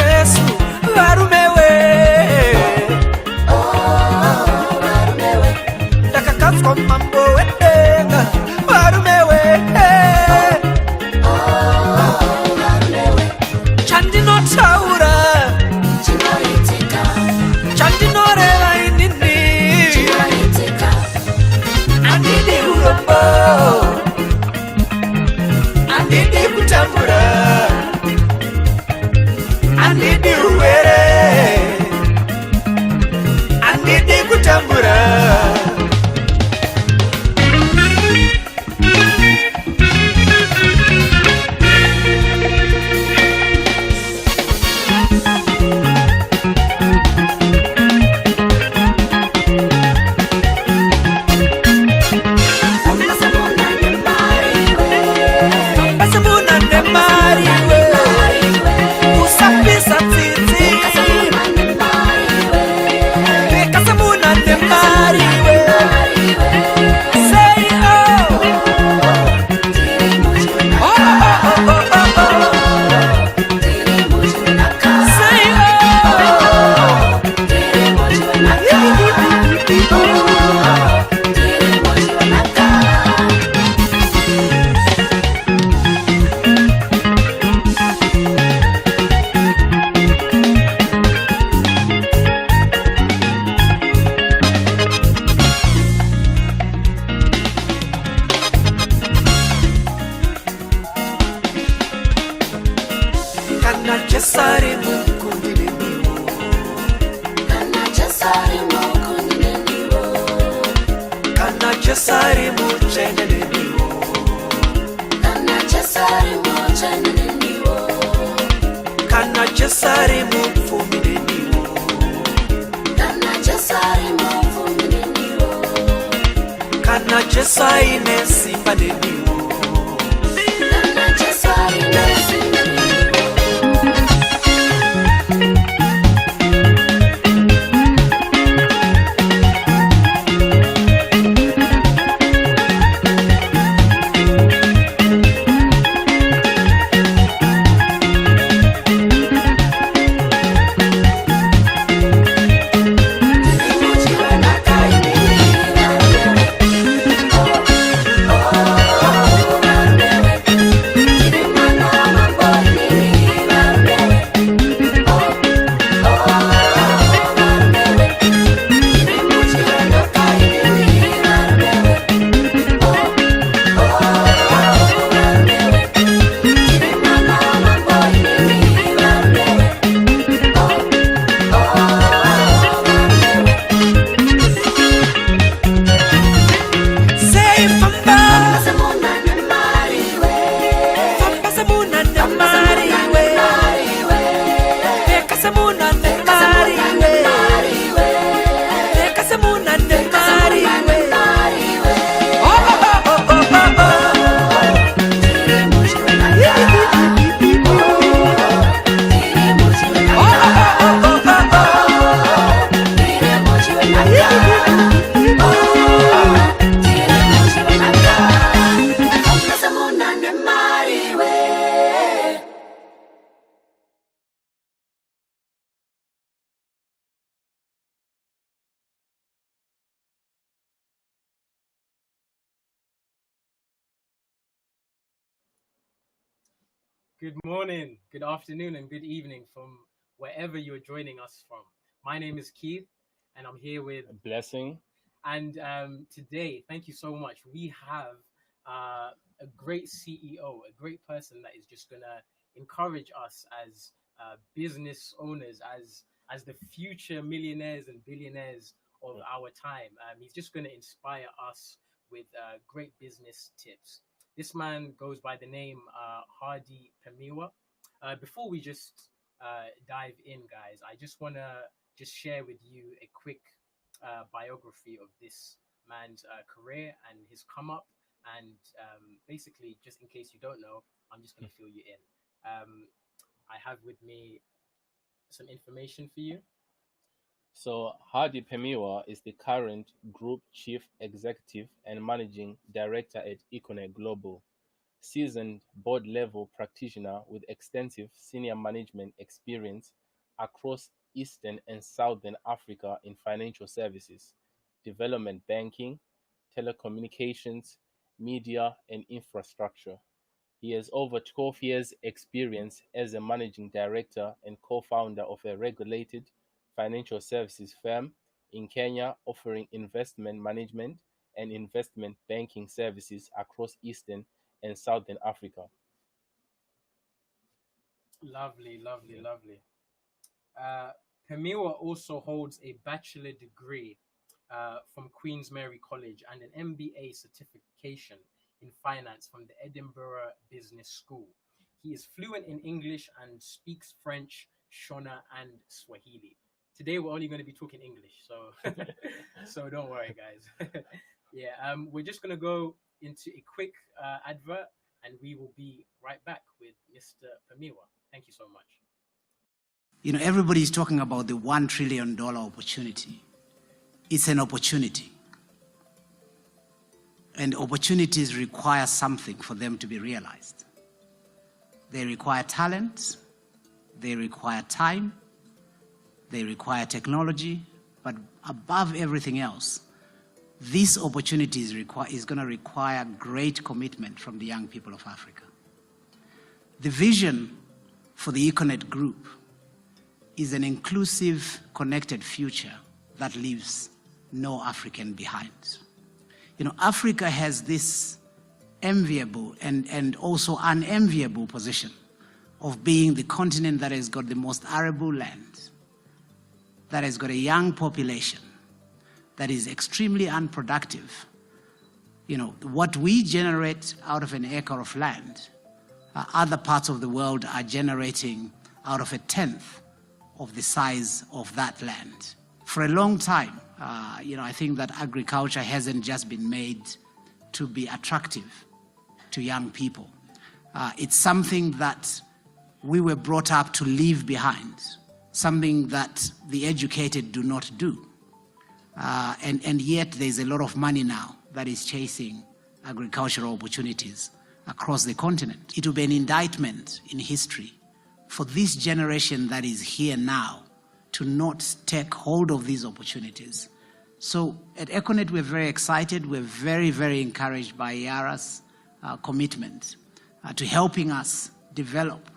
Yesu varumewe ndakakadzwa mambo wedenga varumewe chandinotaura chandinoreva inini andidi urombo andidi kutambura andidi uwere andidi kutambura Good morning, good afternoon, and good evening from wherever you're joining us from. My name is Keith, and I'm here with Blessing. And today, thank you so much. We have a great CEO, a great person that is just gonna encourage us as business owners, as the future millionaires and billionaires of our time. He's just gonna inspire us with great business tips. This man goes by the name Hardy Pemhiwa. Before we just dive in, guys, I just want to just share with you a quick biography of this man's career and his come up. And basically, just in case you don't know, I'm just going to fill you in. I have with me some information for you. So Hardy Pemhiwa is the current Group Chief Executive and Managing Director at Econet Global, seasoned board-level practitioner with extensive senior management experience across Eastern and Southern Africa in financial services, development banking, telecommunications, media, and infrastructure. He has over 12 years' experience as a managing director and co-founder of a regulated financial services firm in Kenya offering investment management and investment banking services across Eastern and Southern Africa. Lovely, lovely, lovely. Uh, Pemhiwa also holds a bachelor degree from Queen's Mary College and an MBA certification in finance from the Edinburgh Business School. He is fluent in English and speaks French, Shona, and Swahili. Today we're only going to be talking English, so so don't worry, guys. Yeah, we're just going to go into a quick advert, and we will be right back with Mr. Pemhiwa. Thank you so much. You know, everybody is talking about the $1 trillion opportunity. It's an opportunity. And opportunities require something for them to be realized. They require talent, they require time, they require technology, but above everything else, this opportunity is going to require great commitment from the young people of Africa. The vision for the Econet Group is an inclusive, connected future that leaves no African behind. You know, Africa has this enviable and also unenviable position of being the continent that has got the most arable land, that has got a young population, that is extremely unproductive. You know, what we generate out of an acre of land, other parts of the world are generating out of a tenth of the size of that land. For a long time, you know, I think that agriculture hasn't just been made to be attractive to young people. It's something that we were brought up to leave behind, something that the educated do not do. And yet there's a lot of money now that is chasing agricultural opportunities across the continent. It will be an indictment in history for this generation that is here now to not take hold of these opportunities. So at Econet, we're very excited. We're very, very encouraged by Yara's commitment to helping us develop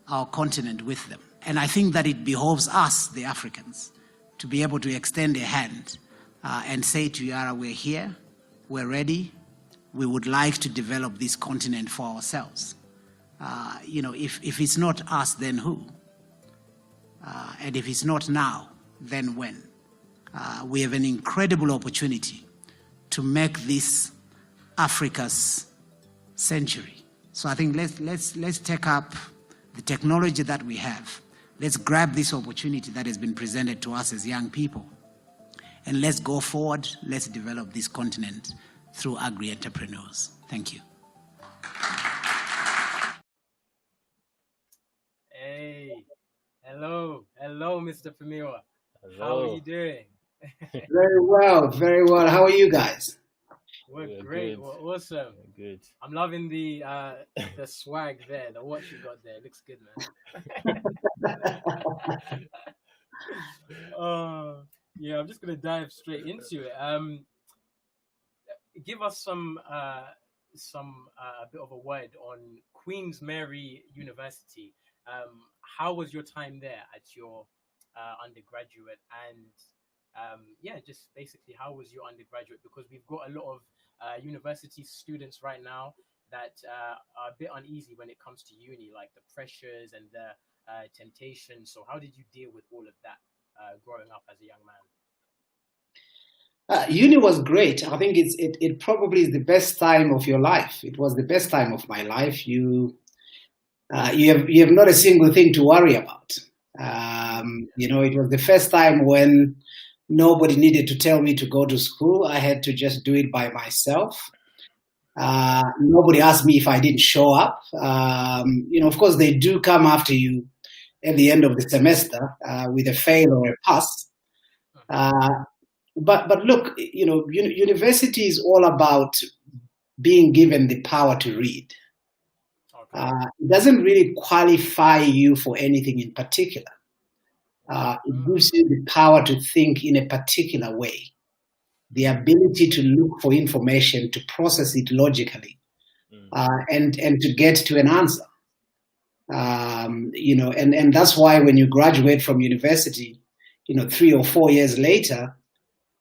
our continent with them. And I think that it behoves us, the Africans, to be able to extend a hand and say to Yara, we're here, we're ready, we would like to develop this continent for ourselves. You know, if it's not us, then who? And if it's not now, then when? We have an incredible opportunity to make this Africa's century. So I think let's take up the technology that we have. Let's grab this opportunity that has been presented to us as young people, and let's go forward. Let's develop this continent through agri-entrepreneurs. Thank you. Hey, hello, Mr. Pemhiwa. Hello. How are you doing? Very well, very well. How are you guys? We're great. Good. We're awesome. Good. I'm loving the swag there. The watch you got there looks good, man. Yeah, I'm just gonna dive straight into it. Give us some a bit of a word on Queen's Mary University. How was your time there at your undergraduate? And yeah, just basically, how was your undergraduate? Because we've got a lot of university students right now that are a bit uneasy when it comes to uni, like the pressures and the temptations. So how did you deal with all of that growing up as a young man? Uni was great. I think it probably is the best time of your life. It was the best time of my life. You have not a single thing to worry about. You know, it was the first time when nobody needed to tell me to go to school. I had to just do it by myself. Nobody asked me if I didn't show up. You know, of course, they do come after you at the end of the semester with a fail or a pass. But look, you know, university is all about being given the power to read. It doesn't really qualify you for anything in particular. It gives you the power to think in a particular way, the ability to look for information, to process it logically, and to get to an answer. And that's why when you graduate from university, 3 or 4 years later,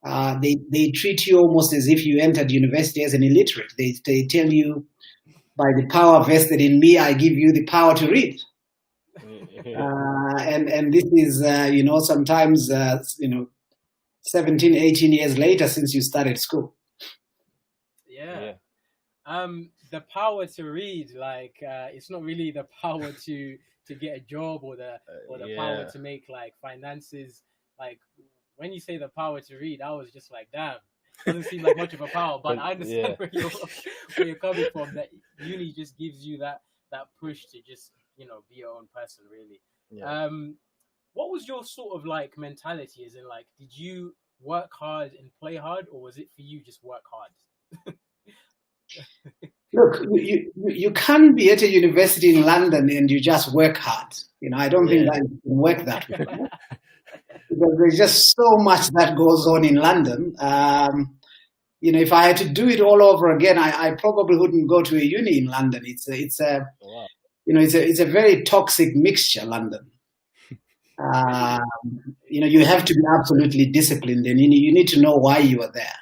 they treat you almost as if you entered university as an illiterate. They tell you, by the power vested in me, I give you the power to read. And this is, sometimes, 17, 18 years later since you started school. Yeah. The power to read, like, it's not really the power to get a job or the power to make like finances. Like, when you say the power to read, I was just like, damn, doesn't seem like much of a power, but I understand where you're coming from. That uni just gives you that push to just be your own person, really. Yeah. What was your sort of like mentality? As in, like, did you work hard and play hard, or was it for you just work hard? Look, you can't be at a university in London and you just work hard. I don't think that you can work that way. Because there's just so much that goes on in London. If I had to do it all over again, I probably wouldn't go to a uni in London. It's a very toxic mixture, London. You have to be absolutely disciplined, and you need to know why you are there.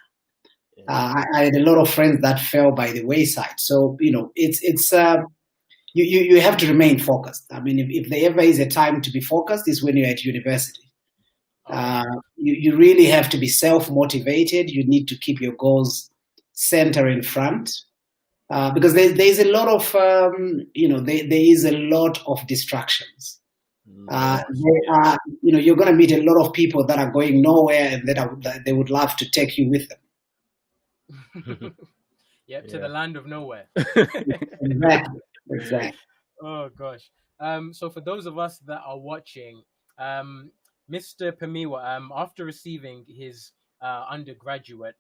I had a lot of friends that fell by the wayside. So you have to remain focused. I mean, if there ever is a time to be focused, is when you're at university. You really have to be self-motivated. You need to keep your goals center in front, because there's a lot of there is a lot of distractions. You're going to meet a lot of people that are going nowhere and that they would love to take you with them. To the land of nowhere. Exactly. Oh gosh. So for those of us that are watching, Mr. Pemhiwa, after receiving his undergraduate,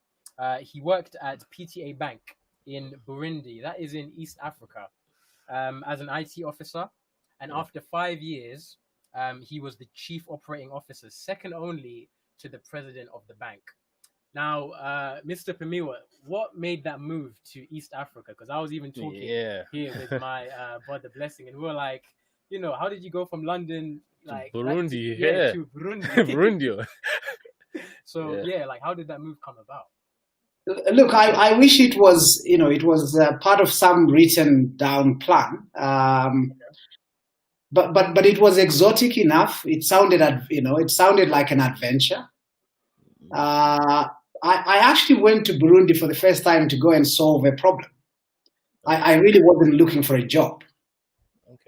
he worked at PTA Bank in Burundi, that is in East Africa, as an IT officer. And after 5 years, he was the chief operating officer, second only to the president of the bank. Now, Mr. Pemhiwa, what made that move to East Africa? Because I was even talking here with my brother Blessing, and we were like, how did you go from London like Burundi, to Burundi? Burundi. So like, how did that move come about? Look, I wish it was, it was part of some written down plan. But it was exotic enough. It sounded like an adventure. I actually went to Burundi for the first time to go and solve a problem. I really wasn't looking for a job.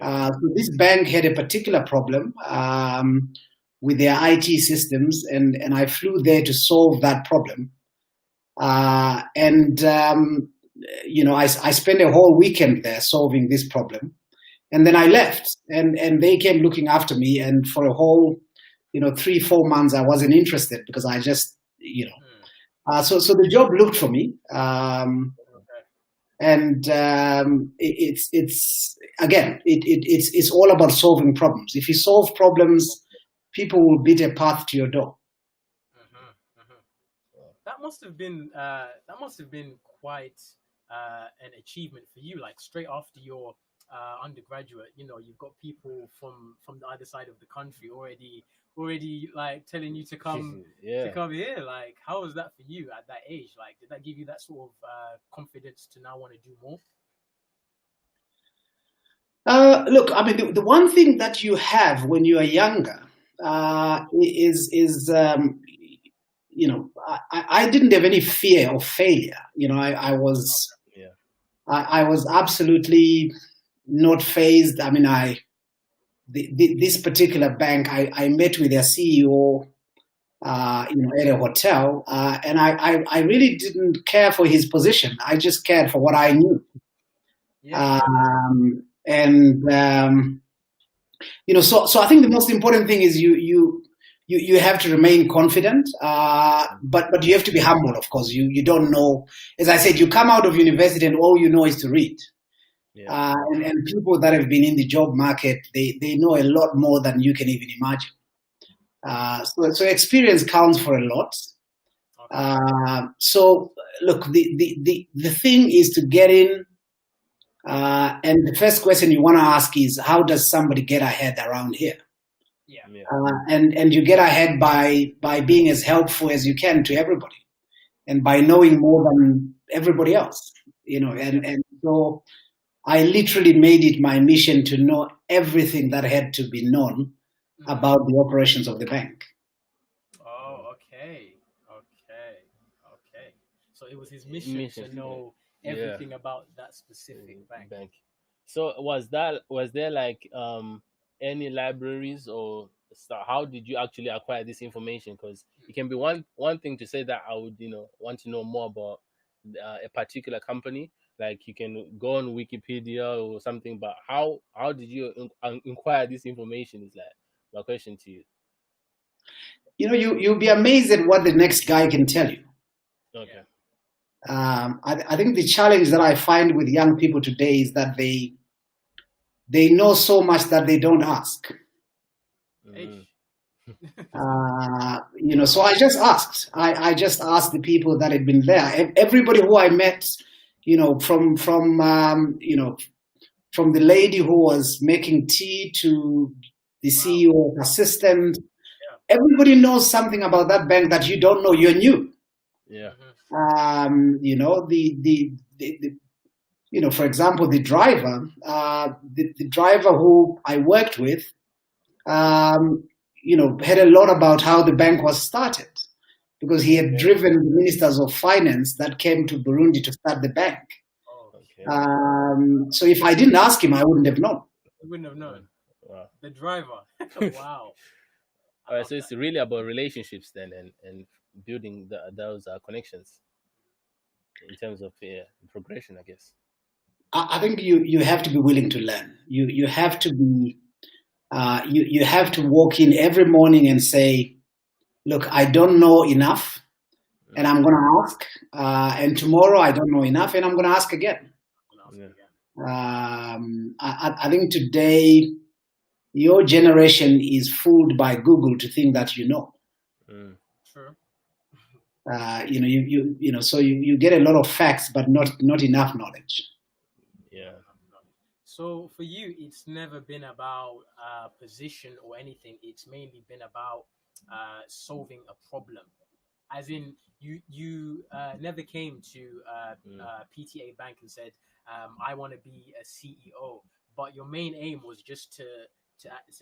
So this bank had a particular problem with their IT systems, and I flew there to solve that problem. I spent a whole weekend there solving this problem, and then I left, and they came looking after me, and for a whole 3-4 months I wasn't interested because I just so the job looked for me, and it's all about solving problems. If you solve problems, people will beat a path to your door. That must have been quite an achievement for you. Like, straight after your undergraduate, you've got people from the other side of the country already like telling you to come to come here. Like, how was that for you at that age? Like, did that give you that sort of confidence to now want to do more? Look, I mean, the one thing that you have when you are younger is I didn't have any fear of failure. I was absolutely not phased. I mean, this particular bank, I met with their CEO, at a hotel, and I really didn't care for his position. I just cared for what I knew. So I think the most important thing is you have to remain confident, but you have to be humble. Of course, you don't know. As I said, you come out of university and all you know is to read. Yeah. And people that have been in the job market, they know a lot more than you can even imagine. So experience counts for a lot. So look, the thing is to get in, and the first question you want to ask is, how does somebody get ahead around here? Yeah. And you get ahead by being as helpful as you can to everybody, and by knowing more than everybody else, and so I literally made it my mission to know everything that had to be known about the operations of the bank. Oh, okay. So it was his mission to know everything about that specific bank. So was there like any libraries or stuff? How did you actually acquire this information? Because it can be one thing to say that I would want to know more about a particular company. Like you can go on Wikipedia or something, but how did you inquire this information? Is like my question to you. You'll be amazed at what the next guy can tell you. Okay. I think the challenge that I find with young people today is that they know so much that they don't ask. So I just asked. I just asked the people that had been there. Everybody who I met, from the lady who was making tea to the CEO assistant. Everybody knows something about that bank that you don't know. You're new. Yeah. For example, the driver, the driver who I worked with, had a lot about how the bank was started, because he had driven the ministers of finance that came to Burundi to start the bank. So if I didn't ask him, I wouldn't have known. You wouldn't have known. Wow. The driver. Wow. All right, so it's really about relationships then, and building those connections in terms of progression, I guess. I think you have to be willing to learn. You have to be you have to walk in every morning and say, look, I don't know enough, and I'm going to ask. And tomorrow I don't know enough, and I'm going to ask again. I think today your generation is fooled by Google to think that you know. True. So you get a lot of facts, but not enough knowledge. Yeah. So for you, it's never been about position or anything. It's mainly been about solving a problem. As in, you never came to PTA Bank and said, I want to be a CEO. But your main aim was just to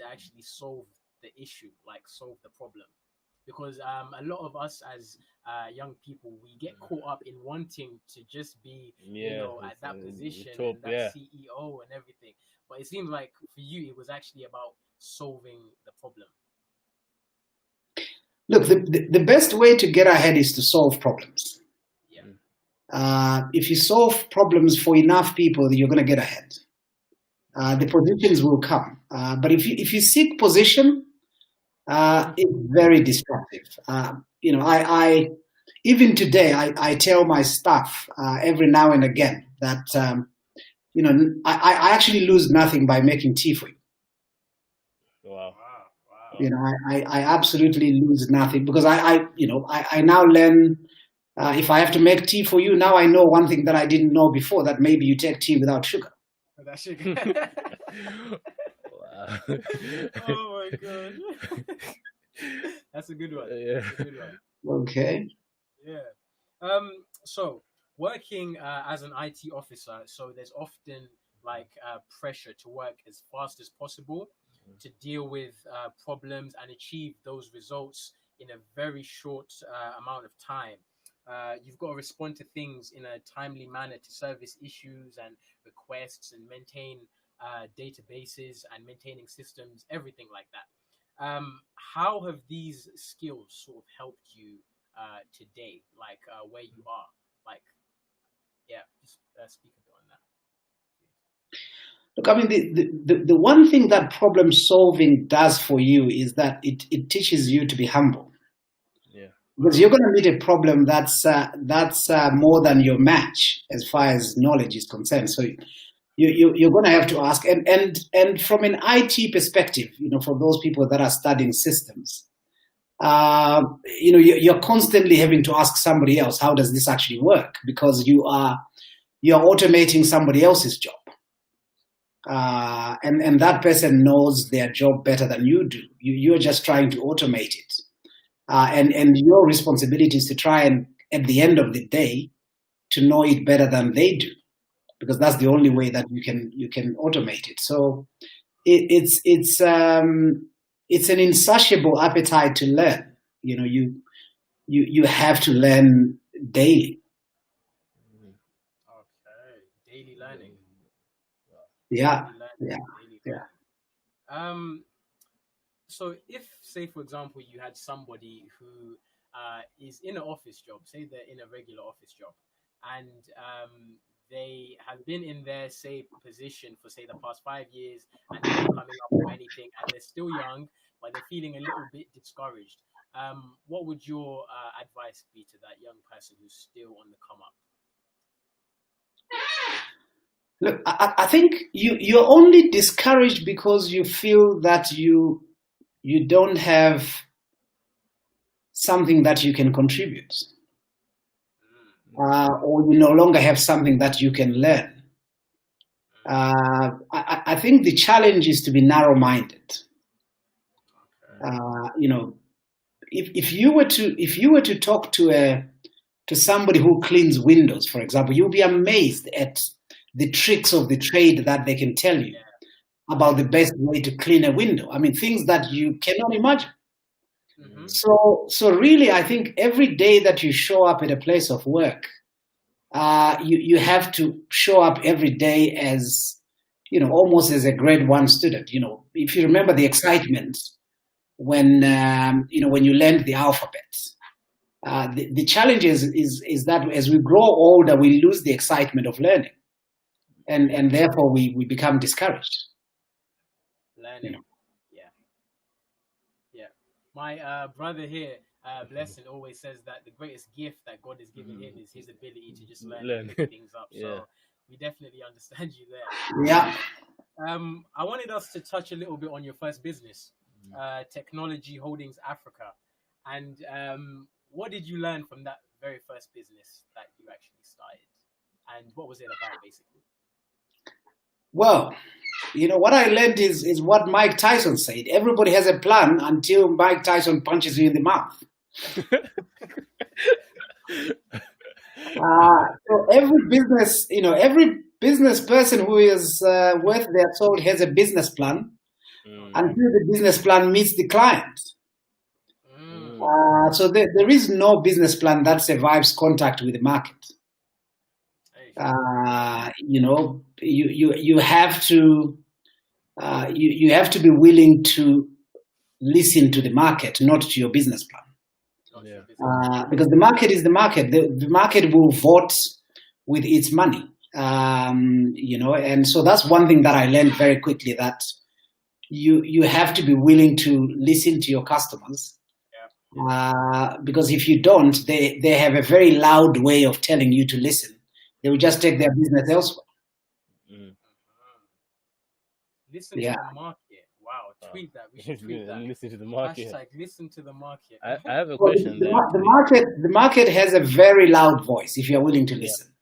actually solve the issue, like solve the problem. Because a lot of us as young people, we get caught up in wanting to just be, at that position, and that CEO and everything. But it seems like for you, it was actually about solving the problem. Look, the best way to get ahead is to solve problems. Yeah. If you solve problems for enough people, you're going to get ahead. The positions will come. But if you seek position, it's very destructive. I even today, I tell my staff every now and again that, I actually lose nothing by making tea for you. Wow. I absolutely lose nothing, because I now learn, if I have to make tea for you, now I know one thing that I didn't know before, that maybe you take tea without sugar. Without sugar. Wow. Oh my god. That's a good one. Yeah. That's a good one. Okay. Yeah. So working as an IT officer, so there's often pressure to work as fast as possible to deal with problems and achieve those results in a very short amount of time. You've got to respond to things in a timely manner to service issues and requests and maintain databases and maintaining systems, everything like that. How have these skills sort of helped you today, where you are? Just speak a bit on that. Look, I mean, the one thing that problem solving does for you is that it teaches you to be humble. Yeah. Because you're going to meet a problem that's more than your match as far as knowledge is concerned. So you're going to have to ask. And from an IT perspective, for those people that are studying systems, you're constantly having to ask somebody else, how does this actually work? Because you're automating somebody else's job. And that person knows their job better than you do. You're just trying to automate it. And your responsibility is to try and, at the end of the day, to know it better than they do, because that's the only way that you can automate it. So it's an insatiable appetite to learn. You have to learn daily. Okay, daily learning. Yeah, Daily yeah. So if, say, for example, you had somebody who is in an office job, say they're in a regular office job, and they have been in their, say, position for, say, the past 5 years, and they're not coming up with anything, and they're still young, but they're feeling a little bit discouraged. What would your advice be to that young person who's still on the come up? Look, I think you're only discouraged because you feel that you don't have something that you can contribute, or you no longer have something that you can learn. I think the challenge is to be narrow-minded. If you were to talk to somebody who cleans windows, for example, you'll be amazed at the tricks of the trade that they can tell you about the best way to clean a window. I mean, things that you cannot imagine. Mm-hmm. So really, I think every day that you show up at a place of work, you have to show up every day as, almost as a grade 1 student. If you remember the excitement when you learned the alphabet. The challenge is that as we grow older, we lose the excitement of learning. And therefore we become discouraged. Learning, yeah. My brother here, Blessing, always says that the greatest gift that God has given him is his ability to just learn things up. So we definitely understand you there. Yeah. I wanted us to touch a little bit on your first business, Technology Holdings Africa, and what did you learn from that very first business that you actually started, and what was it about, basically? Well, what I learned is what Mike Tyson said. Everybody has a plan until Mike Tyson punches you in the mouth. So every business person who is worth their salt has a business plan until the business plan meets the client. So there is no business plan that survives contact with the market. You have to be willing to listen to the market, not to your business plan. Because the market is the market. The market will vote with its money. And so that's one thing that I learned very quickly, that you have to be willing to listen to your customers. Because if you don't, they have a very loud way of telling you to listen. They will just take their business elsewhere. Listen to the market. Wow, tweet that. We should tweet that. Listen to the market. Hashtag listen to the market. I have a question there. The market has a very loud voice if you're willing to listen.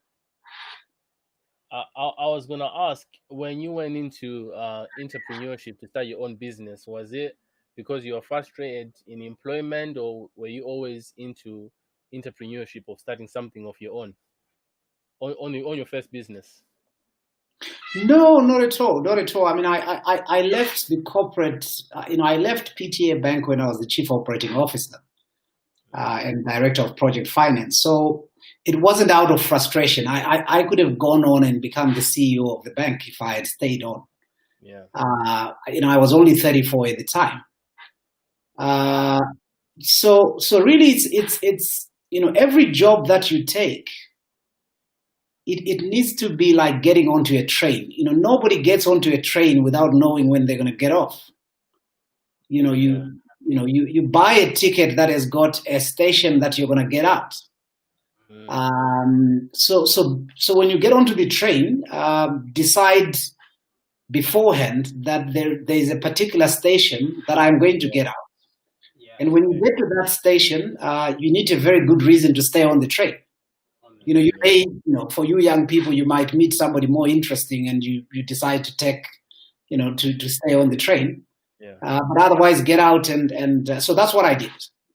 I was going to ask, when you went into entrepreneurship to start your own business, was it because you were frustrated in employment, or were you always into entrepreneurship of starting something of your own on your first business? No, not at all. Not at all. I mean, I left the corporate, I left PTA Bank when I was the chief operating officer and director of project finance. So it wasn't out of frustration. I could have gone on and become the CEO of the bank if I had stayed on. I was only 34 at the time. So really it's every job that you take, it needs to be like getting onto a train. Nobody gets onto a train without knowing when they're going to get off. You buy a ticket that has got a station that you're going to get out. So when you get onto the train, decide beforehand that there is a particular station that I'm going to get out. Yeah. And when you get to that station, you need a very good reason to stay on the train. You may, for you young people, you might meet somebody more interesting and you decide to take, to stay on the train. Yeah. But otherwise get out and so that's what I did.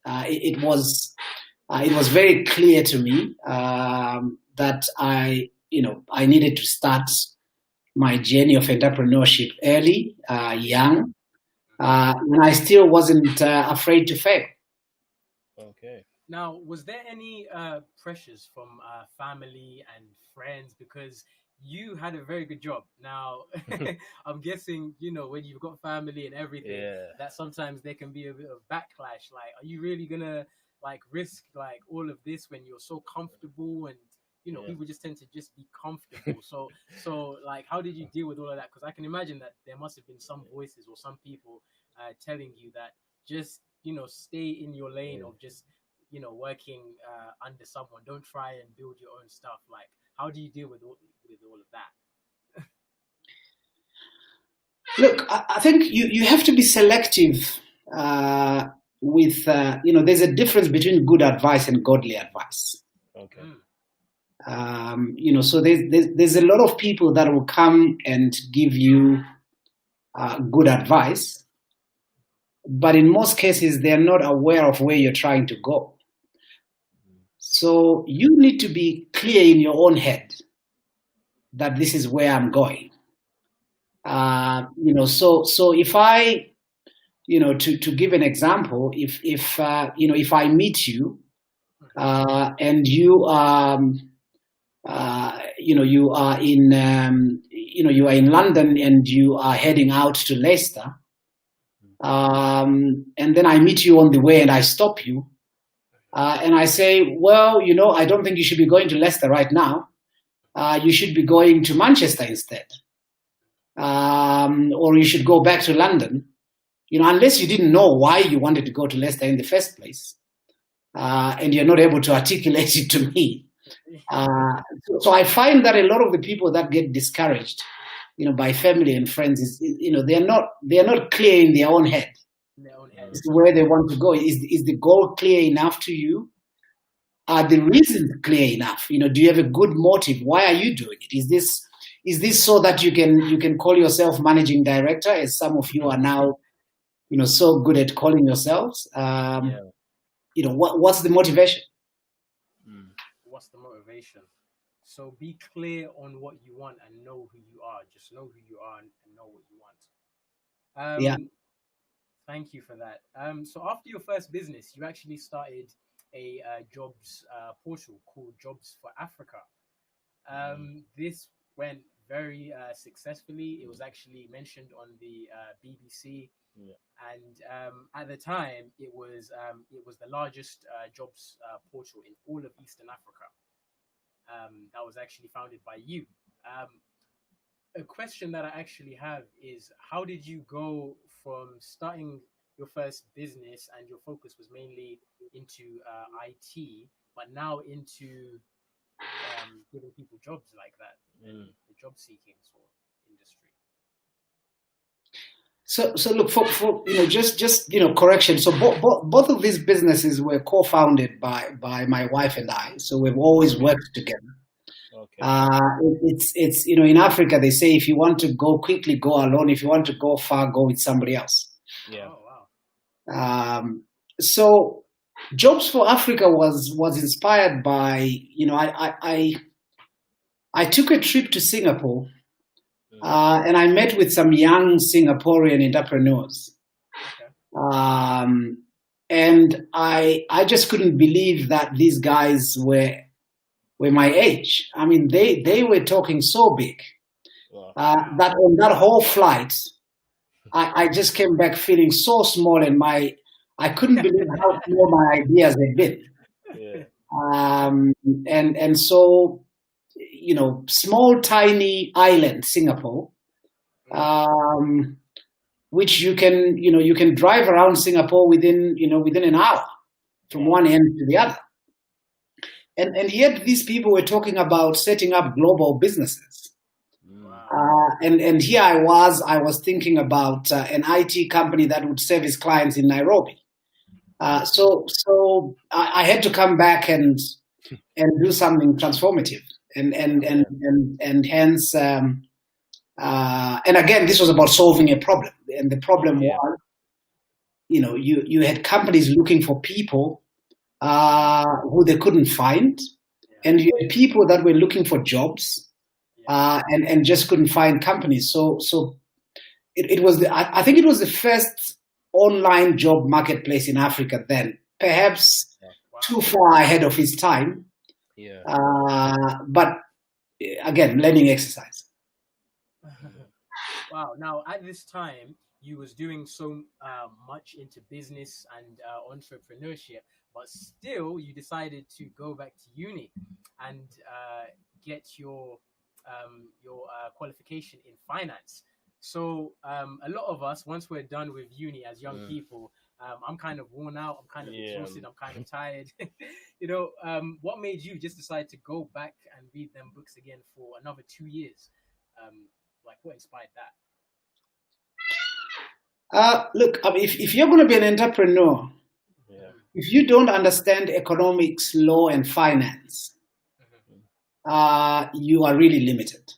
It was very clear to me that I needed to start my journey of entrepreneurship early, young, and I still wasn't afraid to fail. Okay. Now, was there any pressures from family and friends, because you had a very good job? Now, I'm guessing, when you've got family and everything, that sometimes there can be a bit of backlash. Like, are you really gonna risk all of this when you're so comfortable? And people just tend to just be comfortable. So how did you deal with all of that? Because I can imagine that there must have been some voices or some people telling you that just stay in your lane of just working under someone. Don't try and build your own stuff. Like, how do you deal with all of that? Look, I think you have to be selective with, there's a difference between good advice and godly advice. Okay. So there's a lot of people that will come and give you good advice, but in most cases, they're not aware of where you're trying to go. So you need to be clear in your own head that this is where I'm going. So if I, to give an example, if I meet you and you you are in London and you are heading out to Leicester, and then I meet you on the way and I stop you, and I say, well, I don't think you should be going to Leicester right now. You should be going to Manchester instead, or you should go back to London. Unless you didn't know why you wanted to go to Leicester in the first place, and you're not able to articulate it to me. So I find that a lot of the people that get discouraged, by family and friends, is they're not clear in their own head. As to where they want to go. Is the goal clear enough to you? Are the reasons clear enough? Do you have a good motive? Why are you doing it? Is this so that you can call yourself managing director, as some of you are now, so good at calling yourselves? What's the motivation? What's the motivation? So be clear on what you want and know who you are. Just know who you are and know what you want. Thank you for that. So after your first business, you actually started a jobs portal called Jobs for Africa. This went very successfully. It was actually mentioned on the BBC, and at the time, it was the largest jobs portal in all of Eastern Africa. That was actually founded by you. A question that I actually have is, how did you go from starting your first business and your focus was mainly into IT, but now into giving people jobs like that, the job seeking sort of industry? So look, for just correction. So both of these businesses were co-founded by my wife and I. So we've always worked together. Okay. It's in Africa they say, if you want to go quickly, go alone. If you want to go far, go with somebody else. Yeah. Oh, wow. So Jobs for Africa was inspired by I took a trip to Singapore. And I met with some young Singaporean entrepreneurs. Okay. And I just couldn't believe that these guys were my age. I mean, they were talking so big that on that whole flight, I just came back feeling so small, and I couldn't believe how small my ideas had been. Yeah. And so, small, tiny island, Singapore, which you can drive around Singapore within an hour from one end to the other. and yet these people were talking about setting up global businesses. Wow. And here I was thinking about an IT company that would service clients in Nairobi. So I had to come back and do something transformative, and hence and again, this was about solving a problem, and the problem was, you had companies looking for people who they couldn't find, and you had people that were looking for jobs and just couldn't find companies. So it was I think it was the first online job marketplace in Africa then, perhaps too far ahead of its time. But again, learning exercise. Wow. Now, at this time, you was doing so much into business and entrepreneurship, but still you decided to go back to uni and get your qualification in finance. So a lot of us, once we're done with uni as young people, I'm kind of worn out, I'm kind of exhausted, I'm kind of tired. What made you just decide to go back and read them books again for another 2 years? Like, what inspired that? Look, I mean, if you're going to be an entrepreneur, if you don't understand economics, law, and finance, you are really limited.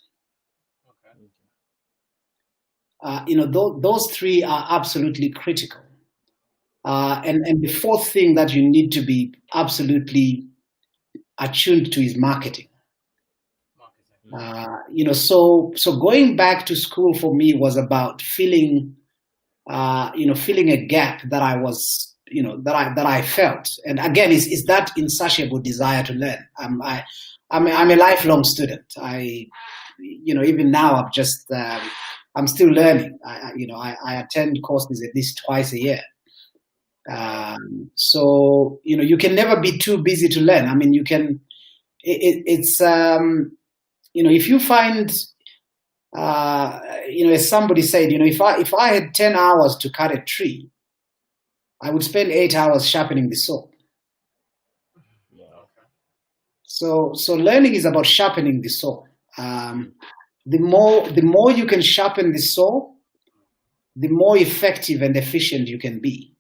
Those three are absolutely critical. And the fourth thing that you need to be absolutely attuned to is marketing. So going back to school for me was about filling a gap that I was, that I felt. And again, is that insatiable desire to learn. I'm a lifelong student. Even now I'm still learning. I attend courses at least twice a year. So you can never be too busy to learn. I mean, you can. If you find, as somebody said, if I had 10 hours to cut a tree, I would spend 8 hours sharpening the saw. So learning is about sharpening the saw. The more you can sharpen the saw, the more effective and efficient you can be.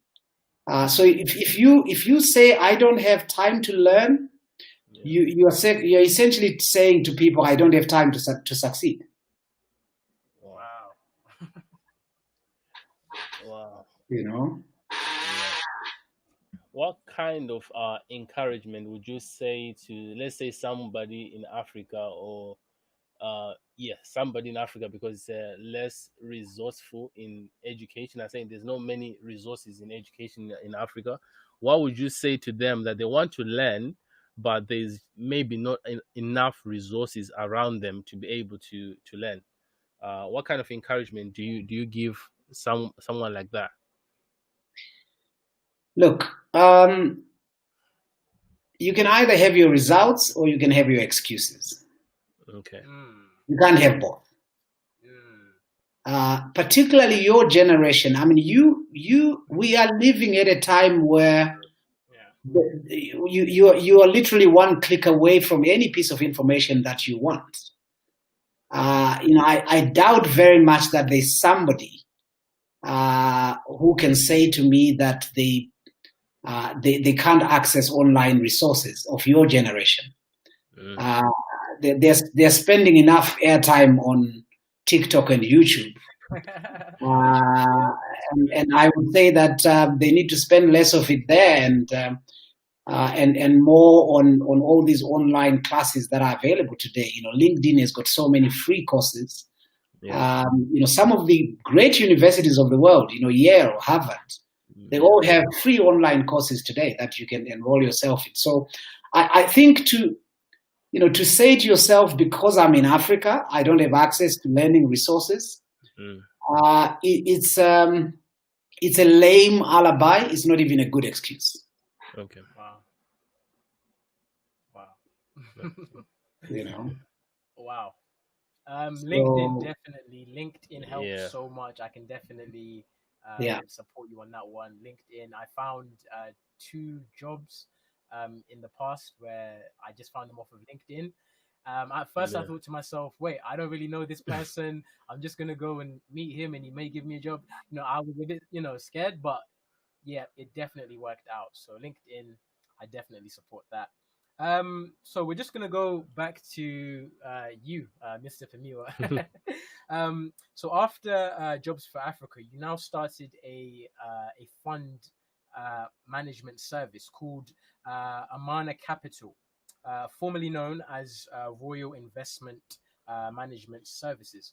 So if you say I don't have time to learn, you're essentially saying to people, I don't have time to succeed. Wow. What kind of encouragement would you say to, let's say, somebody in Africa, or somebody in Africa, because it's less resourceful in education? I think there's not many resources in education in Africa. What would you say to them that they want to learn, but there's maybe not enough resources around them to be able to learn? What kind of encouragement do you give someone like that? Look, you can either have your results or you can have your excuses. Okay. You can't have both. Particularly your generation. I mean, we are living at a time where you are literally one click away from any piece of information that you want. I doubt very much that there's somebody who can say to me that they can't access online resources of your generation. They're spending enough airtime on TikTok and YouTube. And I would say that they need to spend less of it there and more on all these online classes that are available today. LinkedIn has got so many free courses. Some of the great universities of the world, Yale, Harvard, they all have free online courses today that you can enroll yourself in. So I think to say to yourself, because I'm in Africa, I don't have access to learning resources, it's a lame alibi. It's not even a good excuse. Okay. Wow. Wow. LinkedIn, definitely. LinkedIn helps so much. I can definitely support you on that one. LinkedIn, I found 2 jobs in the past where I just found them off of LinkedIn. At first, I thought to myself, wait, I don't really know this person. I'm just going to go and meet him and he may give me a job. I was a bit, scared, but yeah, it definitely worked out. So LinkedIn, I definitely support that. So we're just going to go back to you, Mr. Pemhiwa. So after Jobs for Africa, you now started a fund management service called Amana Capital, formerly known as Royal Investment Management Services.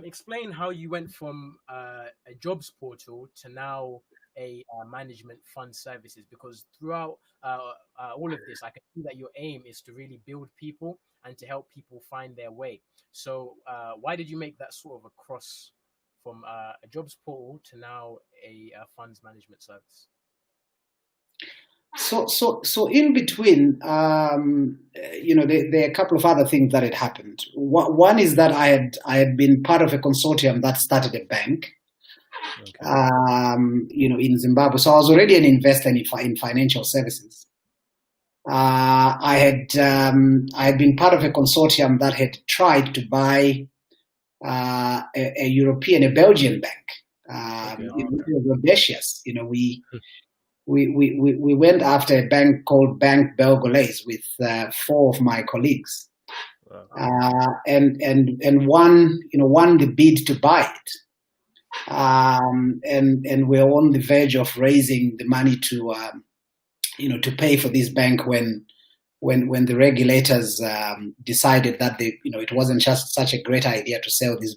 Explain how you went from a jobs portal to now a management fund services, because throughout all of this, I can see that your aim is to really build people and to help people find their way. So why did you make that sort of a cross from a jobs portal to now a funds management service? So in between, there are a couple of other things that had happened. One is that I had been part of a consortium that started a bank, in Zimbabwe. So I was already an investor in financial services. I had been part of a consortium that had tried to buy a Belgian bank. It was audacious. We went after a bank called Bank Belgolese with 4 of my colleagues, and won the bid to buy it. And we're on the verge of raising the money to pay for this bank when the regulators decided that it wasn't just such a great idea to sell this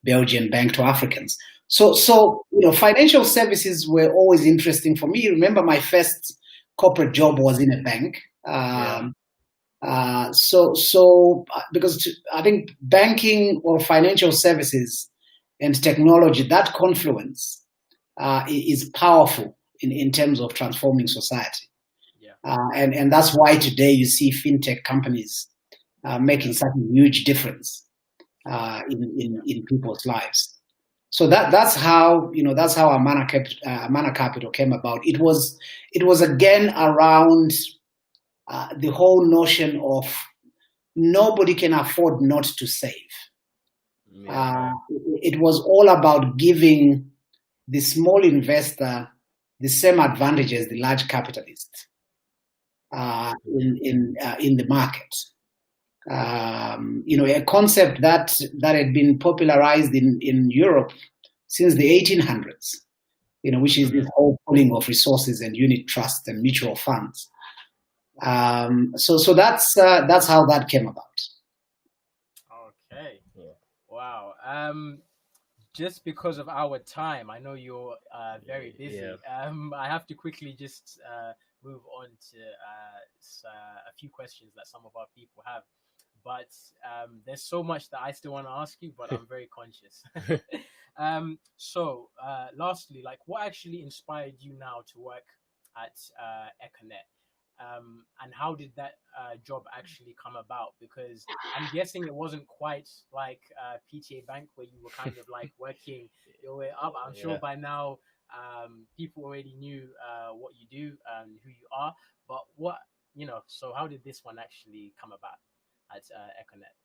Belgian bank to Africans. So financial services were always interesting for me. Remember, my first corporate job was in a bank. So because I think banking or financial services and technology, that confluence is powerful in terms of transforming society. And that's why today you see fintech companies making such a huge difference in people's lives. So that's how Amana Capital came about. It was again around the whole notion of nobody can afford not to save. It was all about giving the small investor the same advantage as the large capitalist in the market. A concept that had been popularized in Europe since the 1800s, which is this whole pooling of resources and unit trusts and mutual funds. So that's how that came about. Okay. Wow. Just because of our time, I know you're very busy. I have to quickly just move on to a few questions that some of our people have. But there's so much that I still want to ask you, but I'm very conscious. So lastly, what actually inspired you now to work at Econet? And how did that job actually come about? Because I'm guessing it wasn't quite like PTA Bank where you were kind of working your way up. I'm sure by now people already knew what you do and who you are. But so how did this one actually come about at Econet?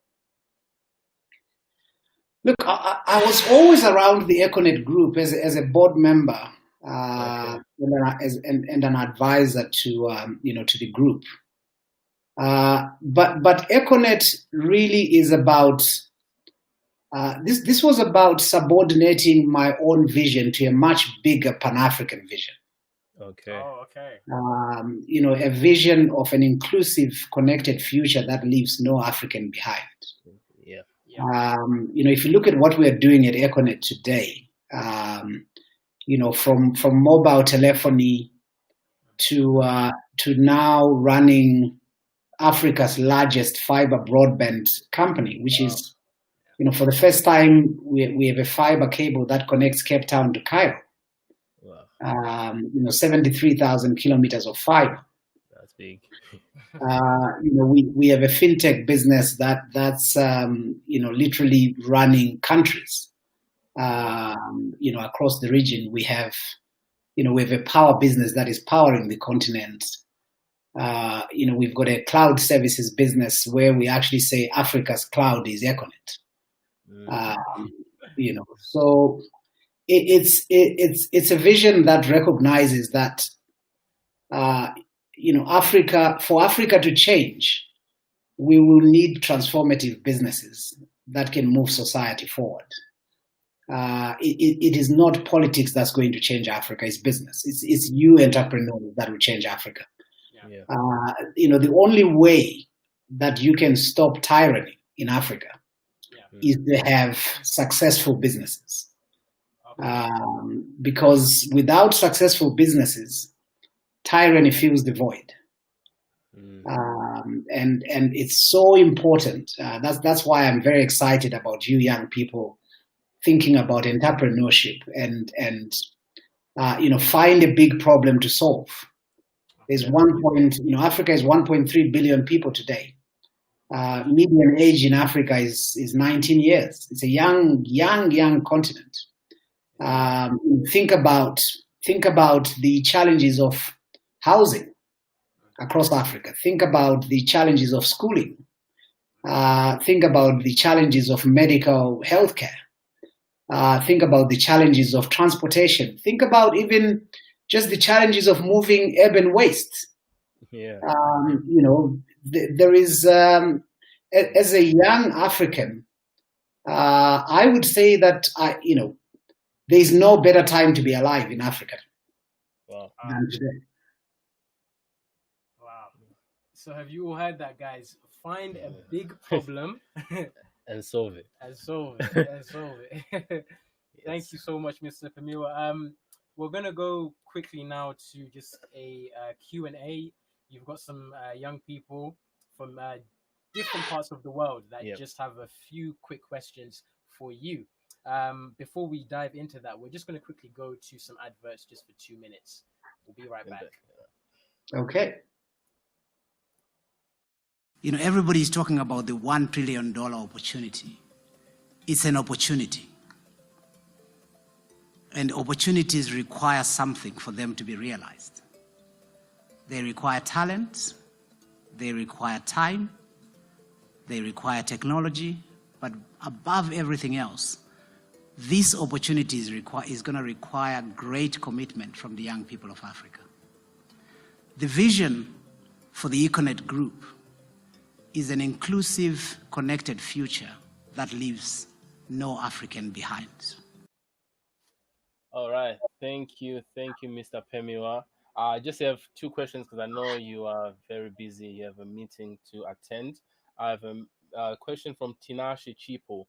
Look, I was always around the Econet group as a board member. And an advisor to the group, but Econet really is about this was about subordinating my own vision to a much bigger Pan-African vision. A vision of an inclusive, connected future that leaves no African behind. If you look at what we are doing at Econet today. From mobile telephony to now running Africa's largest fiber broadband company, which is, for the first time, we have a fiber cable that connects Cape Town to Cairo. 73,000 kilometers of fiber. That's big. We have a fintech business that's literally running countries. Across the region, we have a power business that is powering the continent. We've got a cloud services business where we actually say Africa's cloud is Econet. So it's a vision that recognizes that for Africa to change, we will need transformative businesses that can move society forward. It is not politics that's going to change Africa; it's business. It's you entrepreneurs that will change Africa. Yeah. The only way that you can stop tyranny in Africa is to have successful businesses. Because without successful businesses, tyranny fills the void. And it's so important. That's why I'm very excited about you young people thinking about entrepreneurship and find a big problem to solve. There's Africa is 1.3 billion people today. Median age in Africa is 19 years. It's a young continent. Think about the challenges of housing across Africa. Think about the challenges of schooling. Think about the challenges of medical healthcare. Think about the challenges of transportation. Think about even just the challenges of moving urban waste. Yeah. There is, as a young African, I would say that there is no better time to be alive in Africa than today. Wow. So have you all heard that, guys? Find a big problem and solve it. And solve it. Thank you so much, Mr. Pemhiwa. We're going to go quickly now to just a Q&A. You've got some young people from different parts of the world that just have a few quick questions for you. Before we dive into that, we're just going to quickly go to some adverts just for 2 minutes. We'll be right back. Okay. Everybody's talking about the $1 trillion opportunity. It's an opportunity. And opportunities require something for them to be realized. They require talent, they require time, they require technology, but above everything else, this opportunity is going to require great commitment from the young people of Africa. The vision for the Econet Group is an inclusive, connected future that leaves no African behind. All right. Thank you, Mr. Pemhiwa. I just have 2 questions because I know you are very busy. You have a meeting to attend. I have a question from Tinashe Chipo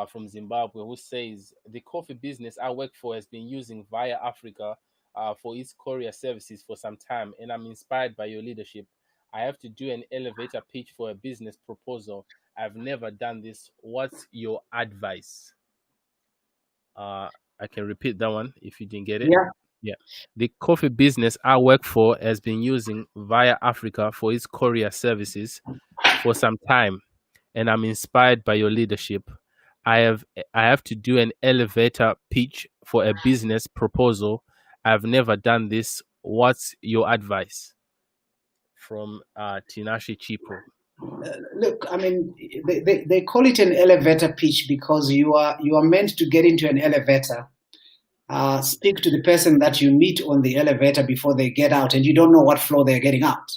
from Zimbabwe, who says, the coffee business I work for has been using Via Africa for its courier services for some time, and I'm inspired by your leadership. I have to do an elevator pitch for a business proposal. I've never done this. What's your advice? I can repeat that one if you didn't get it. Yeah. The coffee business I work for has been using Via Africa for its courier services for some time, and I'm inspired by your leadership. I have to do an elevator pitch for a business proposal. I've never done this. What's your advice? From Tinashe Chipo. Look, I mean, they call it an elevator pitch because you are meant to get into an elevator, speak to the person that you meet on the elevator before they get out, and you don't know what floor they're getting out.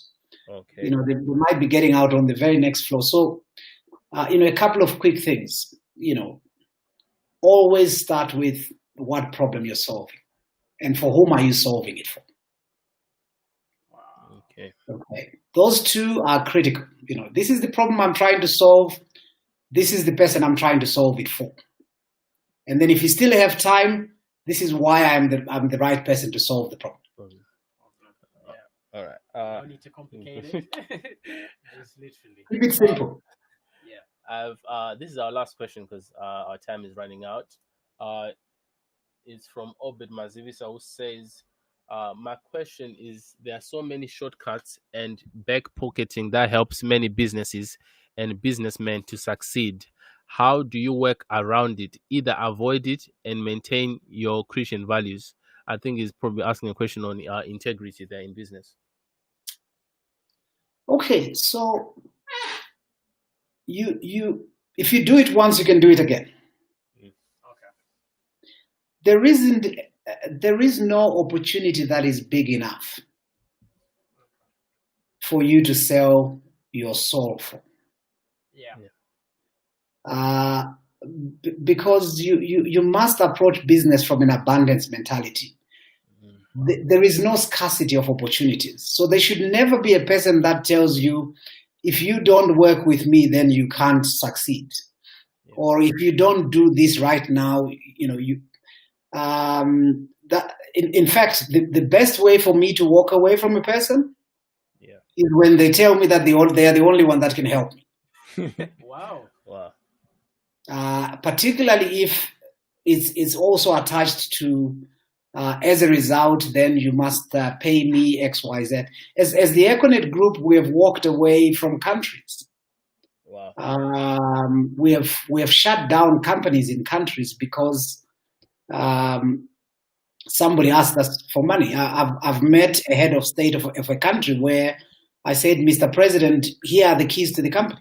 Okay. They might be getting out on the very next floor. So, a couple of quick things. Always start with what problem you're solving, and for whom are you solving it for. Okay. Those 2 are critical. This is the problem I'm trying to solve. This is the person I'm trying to solve it for. And then if you still have time, this is why I'm the right person to solve the problem. Yeah. All right. No need to complicate it. Just literally. Keep it simple. This is our last question because our time is running out. It's from Obed Mazivisa, who says, my question is, there are so many shortcuts and backpocketing that helps many businesses and businessmen to succeed. How do you work around it? Either avoid it and maintain your Christian values. I think he's probably asking a question on integrity there in business. Okay, so you if you do it once, you can do it again. Okay. There is no opportunity that is big enough for you to sell your soul for. Yeah. Because you must approach business from an abundance mentality. There is no scarcity of opportunities. So there should never be a person that tells you, if you don't work with me, then you can't succeed. Yeah. Or if you don't do this right now, that in fact, the best way for me to walk away from a person is when they tell me that they are the only one that can help me. Wow. Particularly if it's also attached to, as a result, then you must pay me X, Y, Z. As the Econet group, we have walked away from countries. Wow. We have shut down companies in countries because somebody asked us for money. I've met a head of state of a country where I said, Mr. President, here are the keys to the company.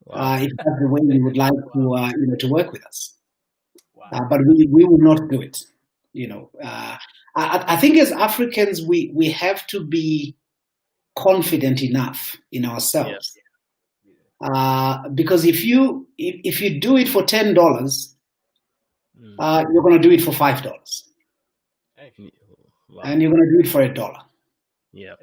Wow. If that's the way you would like to work with us. Wow. But we will not do it. I think as Africans, we have to be confident enough in ourselves. Because if you do it for $10, you're going to do it for $5, Wow. and you're going to do it for $1. Yeah.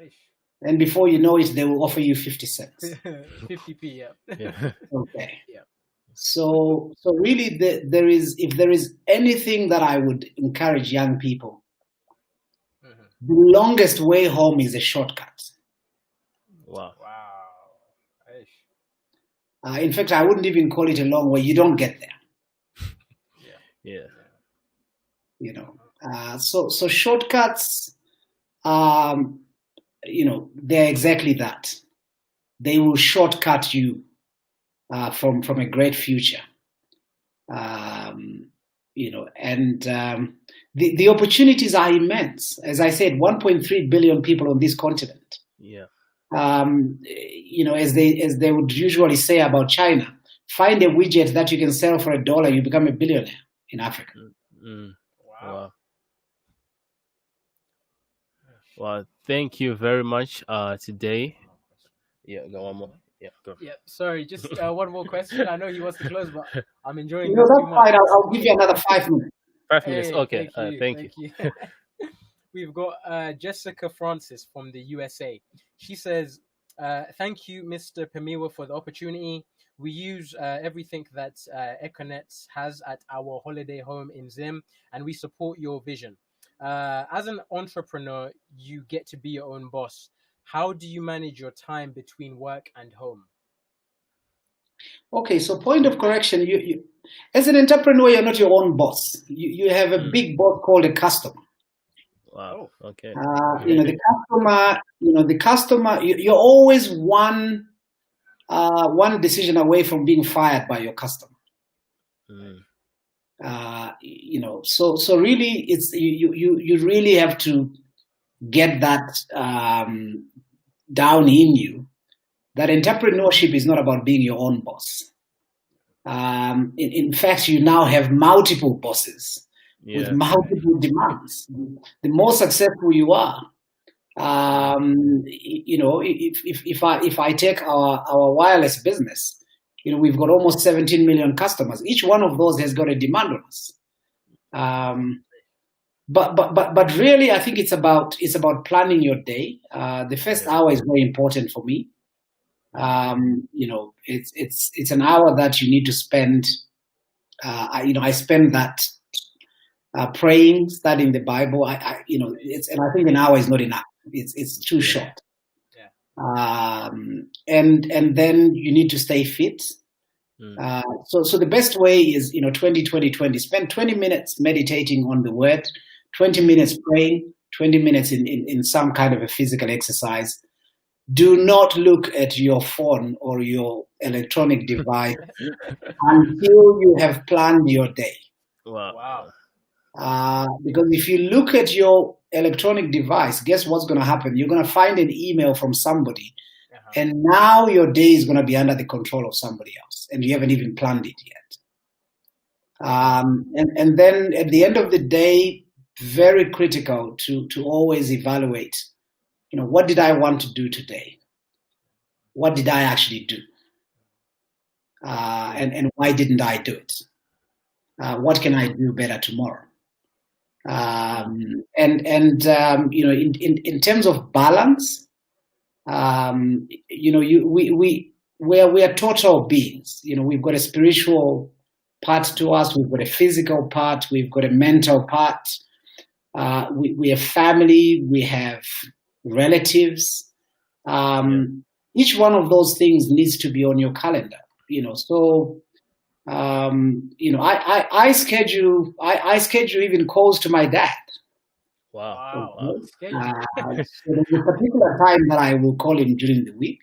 And before you know it, they will offer you 50 cents. 50p, yeah. Yeah. Okay. Yeah. So really, if there is anything that I would encourage young people, the longest way home is a shortcut. Wow. In fact, I wouldn't even call it a long way. You don't get there. Yeah. So shortcuts, they're exactly that. They will shortcut you from a great future. The opportunities are immense. As I said, 1.3 billion people on this continent. Yeah. As they would usually say about China, find a widget that you can sell for $1, you become a billionaire in Africa. Wow. Well, thank you very much today. Yeah, got one more. Yeah, go. Yeah, sorry, just one more question. I know he wants to close, but I'm enjoying That's this too much. fine. I'll give you another 5 minutes. 5 minutes. Hey, Okay. Thank Thank you. you. We've got Jessica Francis from the USA. She says, thank you, Mr. Pemhiwa, for the opportunity. We use everything that Econet has at our holiday home in Zim, and we support your vision. As an entrepreneur, you get to be your own boss. How do you manage your time between work and home? Okay, so point of correction, you as an entrepreneur, you're not your own boss. You have a big boss called a customer. Wow. Okay. The customer, you're always one decision away from being fired by your customer. So really, it's you really have to get that down in you. That entrepreneurship is not about being your own boss. In fact, you now have multiple bosses with multiple demands. The more successful you are, if I take our wireless business, we've got almost 17 million customers. Each one of those has got a demand on us. But really, I think it's about planning your day. The first hour is very important for me. It's an hour that you need to spend. I spend that praying, studying the Bible. And I think an hour is not enough. It's too short. And then you need to stay fit. So the best way is 20-20-20. Spend 20 minutes meditating on the word, 20 minutes praying, 20 minutes in some kind of a physical exercise. Do not look at your phone or your electronic device until you have planned your day. Wow. Because if you look at your electronic device, guess what's going to happen? You're going to find an email from somebody and now your day is going to be under the control of somebody else, and you haven't even planned it yet. And then at the end of the day, very critical to always evaluate, what did I want to do today? What did I actually do? And why didn't I do it? What can I do better tomorrow? In terms of balance, we are total beings. We've got a spiritual part to us. We've got a physical part. We've got a mental part. We have family. We have relatives. Each one of those things needs to be on your calendar. So I schedule even calls to my dad. Wow. So there's a particular time that I will call him during the week,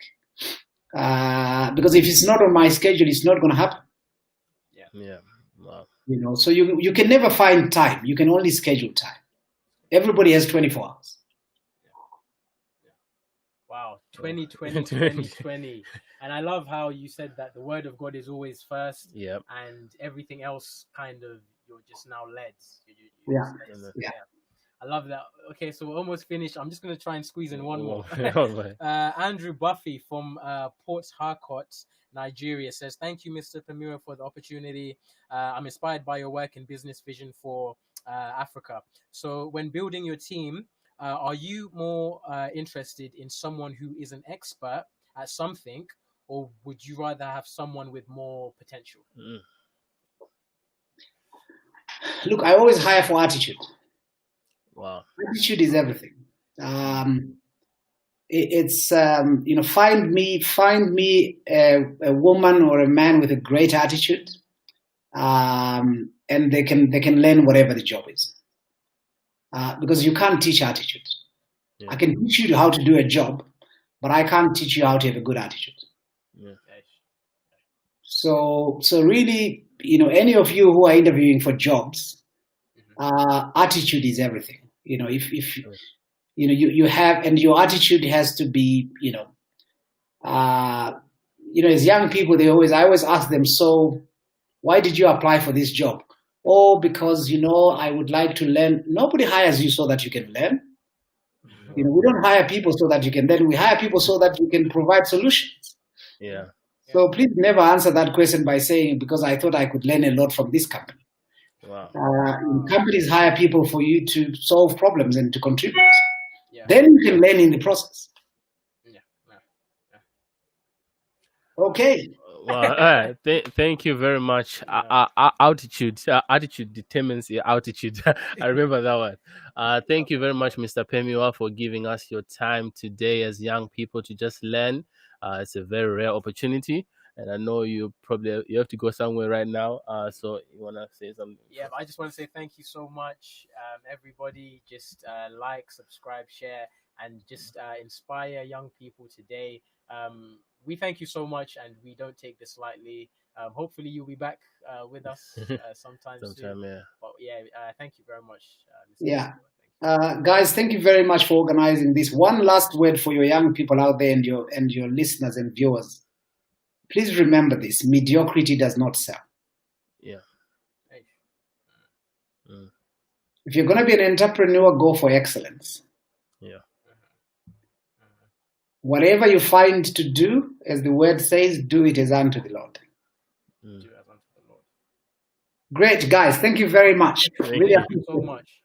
because if it's not on my schedule, it's not going to happen. Yeah. Wow. So you can never find time. You can only schedule time. Everybody has 24 hours. Wow, 2020. And I love how you said that the word of God is always first. Yep. And everything else kind of, you're just now led. Yeah. I love that. Okay, so we're almost finished. I'm just going to try and squeeze in one more. Andrew Buffy from Port Harcourt, Nigeria says, thank you, Mr. Pemhiwa, for the opportunity. I'm inspired by your work in business vision for Africa. So when building your team, are you more interested in someone who is an expert at something, or would you rather have someone with more potential? Look, I always hire for attitude. Wow. Attitude is everything. It's find me a woman or a man with a great attitude, and they can learn whatever the job is. Because you can't teach attitude. Yeah. I can teach you how to do a job, but I can't teach you how to have a good attitude. Yeah. So really, any of you who are interviewing for jobs, attitude is everything. If you have, and your attitude has to be, as young people, I always ask them, so why did you apply for this job? Oh, because, I would like to learn. Nobody hires you so that you can learn. We don't hire people so that you can learn. We hire people so that you can provide solutions. Yeah. So please never answer that question by saying, because I thought I could learn a lot from this company. Wow. Companies hire people for you to solve problems and to contribute. Yeah. Then you can learn in the process. Yeah. Okay. Well, thank you very much. Attitude determines your altitude. I remember that one. Thank you very much, Mr. Pemhiwa, for giving us your time today as young people to just learn. It's a very rare opportunity, and I know you have to go somewhere right now. So you want to say something? Yeah, I just want to say thank you so much, everybody. Just like, subscribe, share, and just inspire young people today. We thank you so much, and we don't take this lightly. Hopefully, you'll be back with us sometime soon. Yeah. But thank you very much. Guys, thank you very much for organizing this. One last word for your young people out there and your listeners and viewers. Please remember this: mediocrity does not sell. Yeah. If you're going to be an entrepreneur, go for excellence. Yeah. Whatever you find to do, as the word says, do it as unto the Lord. Do it as unto the Lord. Great, guys. Thank you very much. Thank you so much.